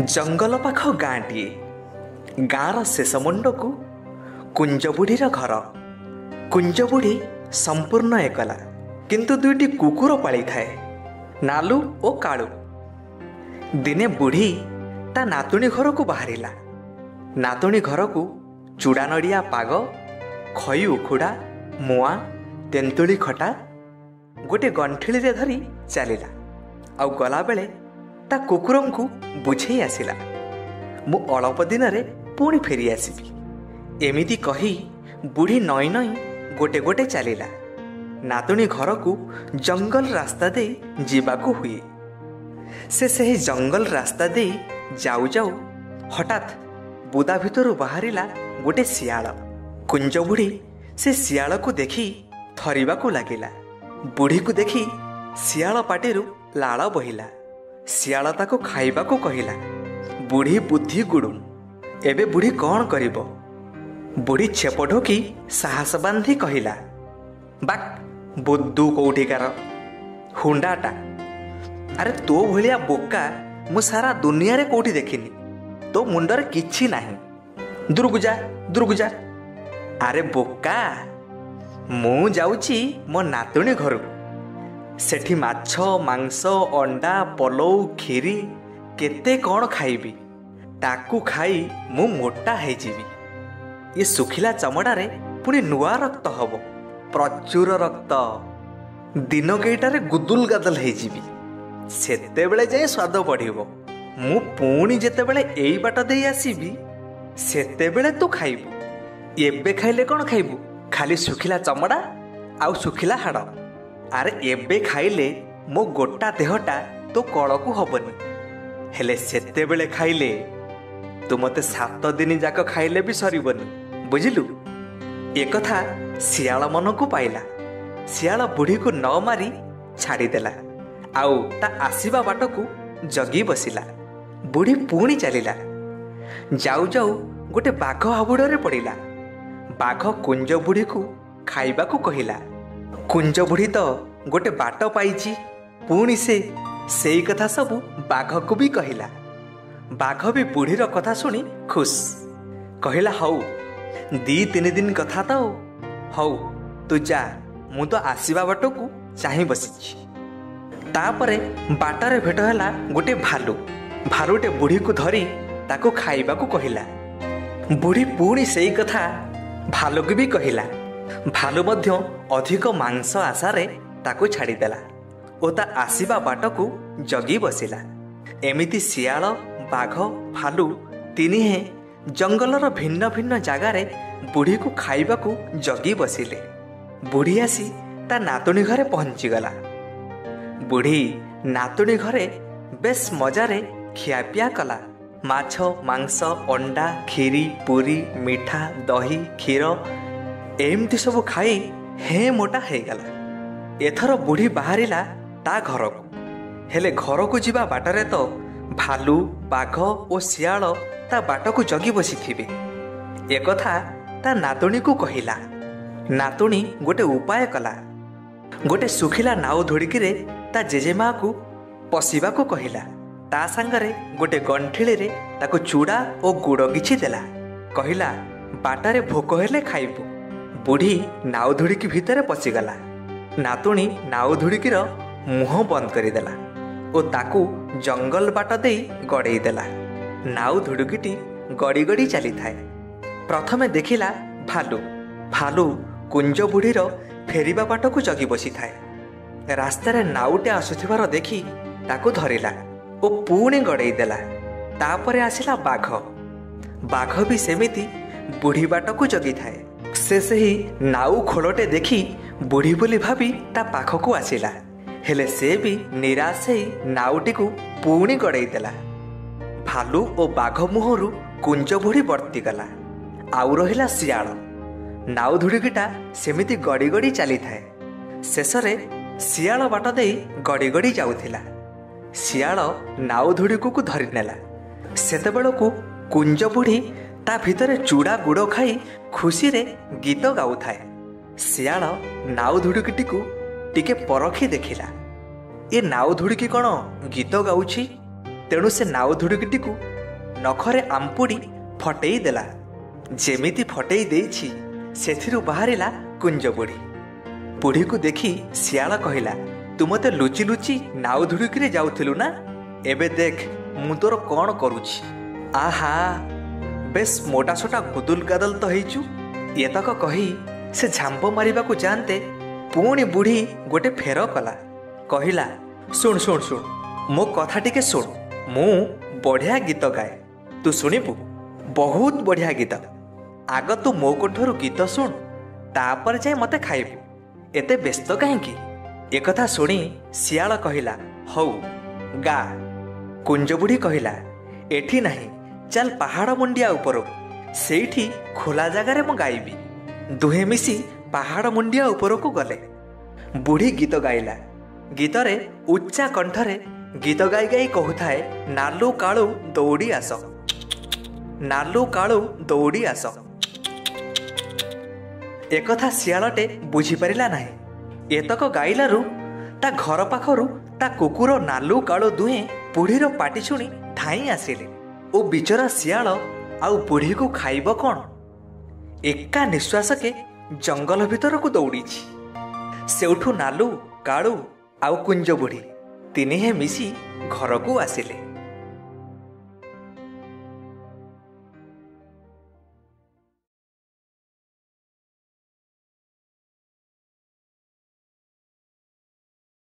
जंगल पाख गाँटीए गाँर शेष मुंडकू कुंजबुढ़ीर घर। कुंजबुढ़ी संपूर्ण एकला, किंतु दुईटी कुकुर पाली थाए, नालू और कालू। दिने बुढ़ी ता नातुणी घर को बाहरिला। नातुणी घर को चूड़ा नड़िया पाग, खई उखुड़ा, मुआ, तेंतुली खटा गोटे गंठिली रे धरी चलिला। आउ गला बेले ता कुकुरं को बुझे आसिला, मु अल्प दिन रे पुणी फेरी आसिबी। एमिति कही बुढ़ी नई नई गोटे गोटे चलिला। नातुणी घर को जंगल रास्ता दे जीवाकू हुए। से जंगल रास्ता दे जाऊ जाऊ हठात बुदा भितर बाहरिला गोटे सियाल। कुंज बुढ़ी से सियाल को देखी थरिबाकू लागिला। बुढ़ी को देखी सियाल पाटिरु लाल बहिला। सियाल ताको खाइबाकू कहिला। बुढ़ी बुद्धि गुड़ू। एबे बुढ़ी कौन करिबो? बुढ़ी छेप ढोकी साहस बांधी कहिला, बाक बुद्धू कौठिकार हुंडाटा। अरे तो भलिया बोका मु सारा दुनिया रे कोठी देखिनी। तो मुंडर किछि नाही। दुर्गुजा दुर्गुजा। अरे बोका, मु जाउची मो नातुणी घर। सेठी माछ मांस अंडा पलौ खीरी केते कौन खाइबी। ताकू खाई मु मोटा है जीवी। ये सुखिला चमड़ारे पुणी नुआ रक्त हब, प्रचुर रक्त। दिन केइटारे गुदुल गादल है जीवी। सेते बेले जाए स्वाद बढ़िबो। मु पुणी जेते बेले एई बाट देई आसीबी सेते बेले तू खाइबू। एबे खाइले कौन खाइबू? खाली सुखिला चमड़ा आउ सुखिला हाड़। अरे एबे खाइले मो गोटा देहटा तो कलकू हबनी। हेले सेते बेले खाइले तू मते 7 दिन जाक खाइले भी सरीबनी। बुझिलु? एक कथा सियाल मन को पाइला। सियाल बुढ़ी को न मारी छाड़ी देला। आउ ता आसीबा बाट को जगी बसिला। बुढ़ी पुणी चलिला। जाऊ जाऊ गोटे बाघ हाबुड़े पड़िला। बाघ कुंज बुढ़ी को खाइबा को कहिला। कुंज बुढ़ी तो गोटे बाट पाइची। पुणी सेई कथा सबू बाघ को भी कहिला। बाघ भी बुढ़ीर कथा सुनी खुश। कहिला, हौ 2-3 दिन कथा तो हौ, तू जा, मु तो आसीबा बाट को चाही बसिची। तापरे बाटरे भेट हैला गोटे भालू। भालुटे बुढ़ी को धरी ताको खाइबा को कहिला। बुढ़ी पुणी सेई कथा भालू को भी कहिला। भालू मध्य अधिक मांस आशारे ताको छाड़ीदेला ओ ता आसीबा बाट को जगी बसिला। एमिति सियाल बाघ भालू तीनिहे जंगलर भिन्न भिन्न जगार बुढ़ी को खाइबा को जगी बसिले। बुढ़ी आसी ता नातुणी घरे पहुंचीगला। बुढ़ी नातुणी घरे बेस मजारे खियापिया कला। माछ मांस अंडा खीरी पूरी मिठा दही क्षीर एमती सब खाई हे मोटा है गला। एथर बुढ़ी बाहरिला ता घर को। हेले घर को जीवा बाटरे तो भालू बाघ और सियाल ता बाट को जगी बसी थिबे। एक कथा ता नातुणी को कहिला। नातुणी गोटे उपाय कला। गोटे सुखिला नाव धोड़िकी रे ता जेजेमा को पशिबा को कहिला। ता संगरे गोटे गंठिली रे ताको चूड़ा और गुड़ किछि देला। कहिला, बाटारे भोक हेले खाइबू। बुढ़ी नाव धुड़िकी भितर पशिगला। नातुणी नाव धुड़िकीर मुह बंद करिदेला ओ ताकू जंगल बाट देई गड़ेई देला। नाव धुड़ुकीटी गड़ी गड़ी चली थाए। प्रथमे देखिला भालू। भालू कुंज बुढ़ीर फेरिबा बाट को जगी बसी थाए। रास्तार नाउटे आसुथिबार देखी ताकू धरिला ओ पुणी गड़ेई देला। तापरे आसिला बाघ। बाघ भी सेमिति बुढ़ी बाट को जगी थाए। से सही नाउ खोलटे देखी बुढ़ी बोली भाभी ता पाख को आसिला। हेले से भी निराश ही नाउटी को पुणी गड़ेई देला। भालू और बाघ मुहरु कुंज बुढ़ी वर्ती गला। आउ रहिला सियाल। नाउ धुड़िकीटा सेमिति गड़ी गड़ी चली थाए। शेषरे सियाल बाट देई गड़ी गड़ी जाउथिला। सियाल नाउ धुड़िकू को धरि नेला। सेतेबेलकू कुंज बुढ़ी ता भितरे चूड़ा गुड़ खाई खुशी रे गीत गाउथाए। सियाल नाउ धुड़िकीटी को टिके परखी देखिला। ए नाउ धुड़िकी कौन गीत गाउछि। तेणु से नाउ धुड़िकीटी को ନଖରେ ଆମ୍ପୁଡ଼ି ଫଟେଇ ଦେଲା। ଯେମିତି ଫଟେଇ ଦେଇଛି ସେଥିରୁ ବାହାରିଲା କୁଞ୍ଜ ବୁଢ଼ୀ। ବୁଢ଼ୀକୁ ଦେଖି ଶିଆଳ କହିଲା, ତୁ ମୋତେ ଲୁଚି ଲୁଚି ନାଉ ଧୁଡୁକିରେ ଯାଉଥିଲୁ ନା? ଏବେ ଦେଖ ମୁଁ ତୋର କ'ଣ କରୁଛି। ଆହା, ବେଶ୍ ମୋଟାସୋଟା ଗୁଦୁଲ ଗାଦଲ ତ ହେଇଛୁ। ଏତକ କହି ସେ ଝାମ୍ପ ମାରିବାକୁ ଯାଆନ୍ତେ ପୁଣି ବୁଢ଼ୀ ଗୋଟେ ଫେର କଲା। କହିଲା, ଶୁଣ ଶୁଣ ଶୁଣ, ମୋ କଥା ଟିକେ ଶୁଣ। ମୁଁ ବଢ଼ିଆ ଗୀତ ଗାଏ, ତୁ ଶୁଣିବୁ? ବହୁତ ବଢ଼ିଆ ଗୀତ। ଆଗ ତୁ ମୋ କୋଠରୁ ଗୀତ ଶୁଣ, ତାପରେ ଯାଇ ମୋତେ ଖାଇବୁ। ଏତେ ବ୍ୟସ୍ତ କାହିଁକି? ଏକଥା ଶୁଣି ଶିଆଳ କହିଲା, ହଉ ଗା। କୁଞ୍ଜ ବୁଢ଼ୀ କହିଲା, ଏଠି ନାହିଁ, ଚାଲ ପାହାଡ଼ ମୁଣ୍ଡିଆ ଉପରକୁ, ସେଇଠି ଖୋଲା ଜାଗାରେ ମୁଁ ଗାଇବି। ଦୁହେଁ ମିଶି ପାହାଡ଼ ମୁଣ୍ଡିଆ ଉପରକୁ ଗଲେ। ବୁଢ଼ୀ ଗୀତ ଗାଇଲା। ଗୀତରେ ଉଚ୍ଚା କଣ୍ଠରେ ଗୀତ ଗାଇ ଗାଇ କହୁଥାଏ, ନାଲୁ କାଳୁ ଦୌଡ଼ି ଆସ, ନାଲୁ କାଳୁ ଦୌଡ଼ି ଆସ। ଏକଥା ଶିଆଳଟେ ବୁଝିପାରିଲା ନାହିଁ। ଏତକ ଗାଇଲାରୁ ତା ଘର ପାଖରୁ ତା କୁକୁର ନାଲୁ କାଳୁ ଦୁହେଁ ବୁଢ଼ୀର ପାଟି ଶୁଣି ଧାଇଁ ଆସିଲେ ଓ ବିଚରା ଶିଆଳ ଆଉ ବୁଢ଼ୀକୁ ଖାଇବ କ'ଣ? ଏକା ନିଶ୍ୱାସକେ ଜଙ୍ଗଲ ଭିତରକୁ ଦୌଡ଼ିଛି। ସେଉଠୁ ନାଲୁ, କାଳୁ ଆଉ କୁଞ୍ଜ ବୁଢ଼ୀ ତିନିହେଁ ମିଶି ଘରକୁ ଆସିଲେ।